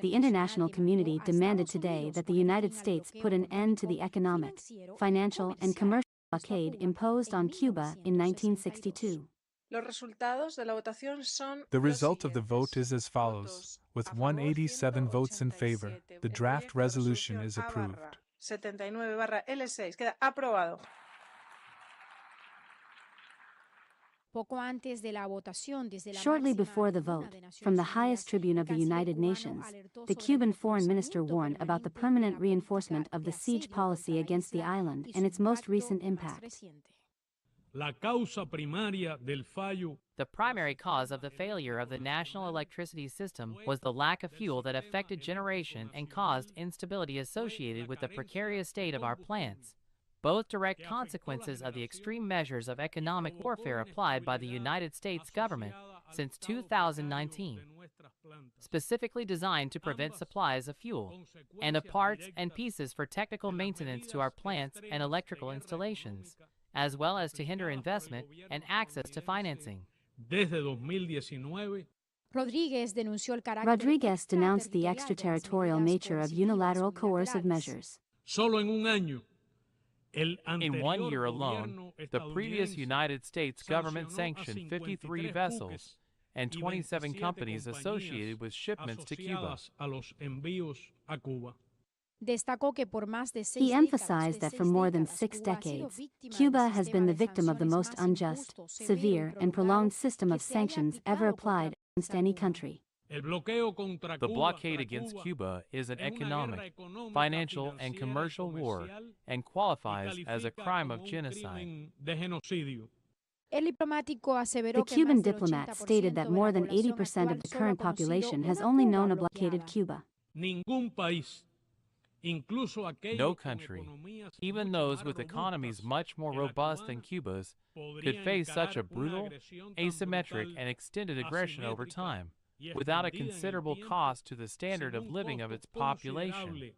the international community demanded today that the United States put an end to the economic, financial, and commercial blockade imposed on Cuba in 1962. The result of the vote is as follows. With 187 votes in favor, the draft resolution is approved. Shortly before the vote, from the highest tribune of the United Nations, the Cuban foreign minister warned about the permanent reinforcement of the siege policy against the island and its most recent impact. The primary cause of the failure of the national electricity system was the lack of fuel that affected generation and caused instability associated with the precarious state of our plants, both direct consequences of the extreme measures of economic warfare applied by the United States government since 2019, specifically designed to prevent supplies of fuel and of parts and pieces for technical maintenance to our plants and electrical installations, as well as to hinder investment and access to financing. Rodriguez denounced the extraterritorial nature of unilateral coercive measures. In 1 year alone, the previous United States government sanctioned 53 vessels and 27 companies associated with shipments to Cuba. He emphasized that for more than 6 decades, Cuba has been the victim of the most unjust, severe, and prolonged system of sanctions ever applied against any country. The blockade against Cuba is an economic, financial, and commercial war and qualifies as a crime of genocide. The Cuban diplomat stated that more than 80% of the current population has only known a blockaded Cuba. No country, even those with economies much more robust than Cuba's, could face such a brutal, asymmetric, and extended aggression over time, without a considerable cost to the standard of living of its population.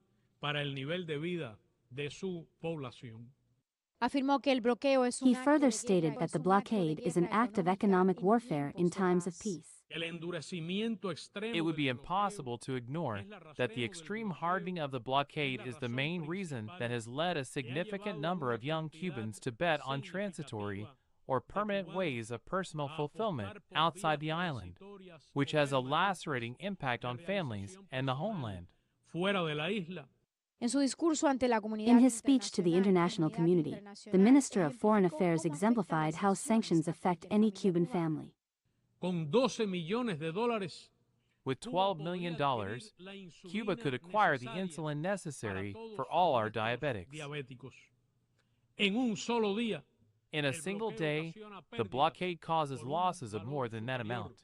He further stated that the blockade is an act of economic warfare in times of peace. It would be impossible to ignore that the extreme hardening of the blockade is the main reason that has led a significant number of young Cubans to bet on transitory or permanent ways of personal fulfillment outside the island, which has a lacerating impact on families and the homeland. In his speech to the international community, the Minister of Foreign Affairs exemplified how sanctions affect any Cuban family. With $12 million, Cuba could acquire the insulin necessary for all our diabetics. In a single day, the blockade causes losses of more than that amount.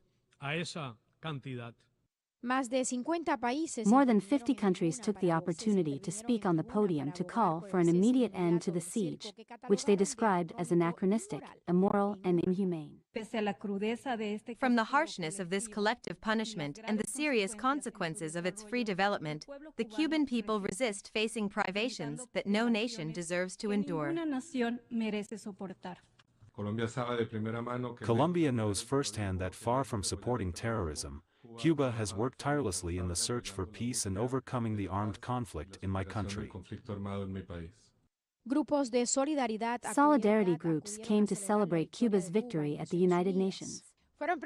More than 50 countries took the opportunity to speak on the podium to call for an immediate end to the siege, which they described as anachronistic, immoral, and inhumane. From the harshness of this collective punishment and the serious consequences of its free development, the Cuban people resist facing privations that no nation deserves to endure. Colombia knows firsthand that far from supporting terrorism, Cuba has worked tirelessly in the search for peace and overcoming the armed conflict in my country. Solidarity groups came to celebrate Cuba's victory at the United Nations. It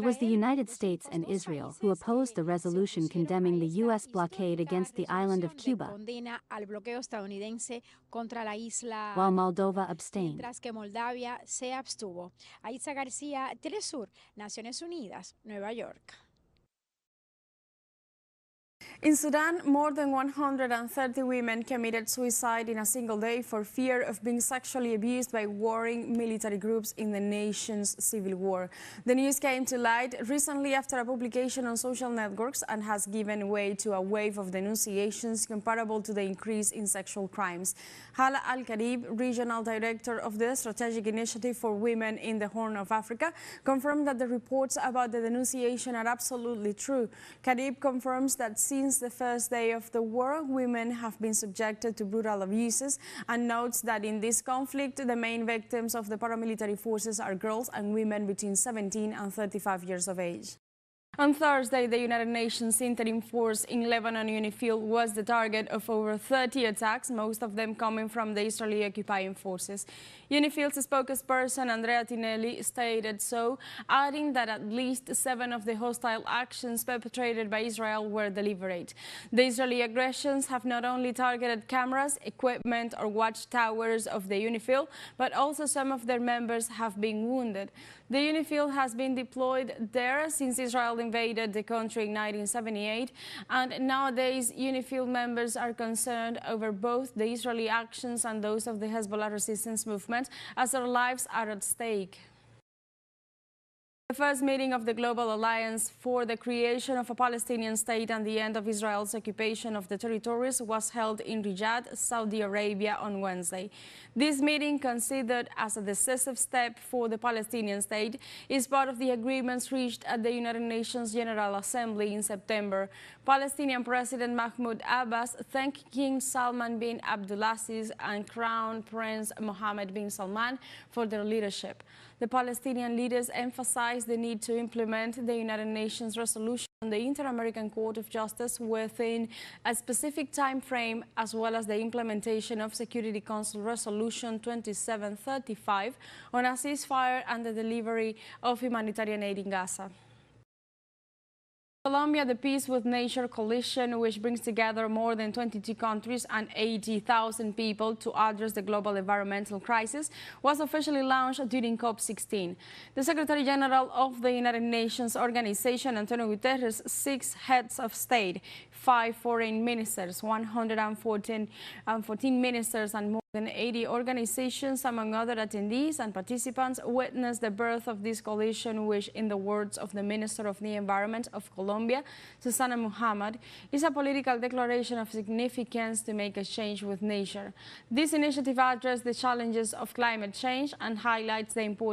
was the United States and Israel who opposed the resolution condemning the U.S. blockade against the island of Cuba, while Moldova abstained. In Sudan, more than 130 women committed suicide in a single day for fear of being sexually abused by warring military groups in the nation's civil war. The news came to light recently after a publication on social networks and has given way to a wave of denunciations comparable to the increase in sexual crimes. Hala Al-Karib, Regional Director of the Strategic Initiative for Women in the Horn of Africa, confirmed that the reports about the denunciation are absolutely true. Karib confirms that since the first day of the war, women have been subjected to brutal abuses, and notes that in this conflict, the main victims of the paramilitary forces are girls and women between 17 and 35 years of age. On Thursday, the United Nations interim force in Lebanon, UNIFIL, was the target of over 30 attacks, most of them coming from the Israeli occupying forces. UNIFIL's spokesperson, Andrea Tinelli, stated so, adding that at least 7 of the hostile actions perpetrated by Israel were deliberate. The Israeli aggressions have not only targeted cameras, equipment or watchtowers of the UNIFIL, but also some of their members have been wounded. The UNIFIL has been deployed there since Israel invaded the country in 1978, and nowadays UNIFIL members are concerned over both the Israeli actions and those of the Hezbollah resistance movement, as their lives are at stake. The first meeting of the Global Alliance for the Creation of a Palestinian State and the End of Israel's Occupation of the Territories was held in Riyadh, Saudi Arabia on Wednesday. This meeting, considered as a decisive step for the Palestinian state, is part of the agreements reached at the United Nations General Assembly in September. Palestinian President Mahmoud Abbas thanked King Salman bin Abdulaziz and Crown Prince Mohammed bin Salman for their leadership. The Palestinian leaders emphasized the need to implement the United Nations resolution on the Inter-American Court of Justice within a specific time frame, as well as the implementation of Security Council Resolution 2735 on a ceasefire and the delivery of humanitarian aid in Gaza. Colombia, the Peace with Nature coalition, which brings together more than 22 countries and 80,000 people to address the global environmental crisis, was officially launched during COP16. The Secretary General of the United Nations Organization, Antonio Guterres, 6 heads of state, 5 foreign ministers, 114 ministers, and more than 80 organizations, among other attendees and participants, witnessed the birth of this coalition, which, in the words of the Minister of the Environment of Colombia, Susana Muhammad, is a political declaration of significance to make a change with nature. This initiative addresses the challenges of climate change and highlights the importance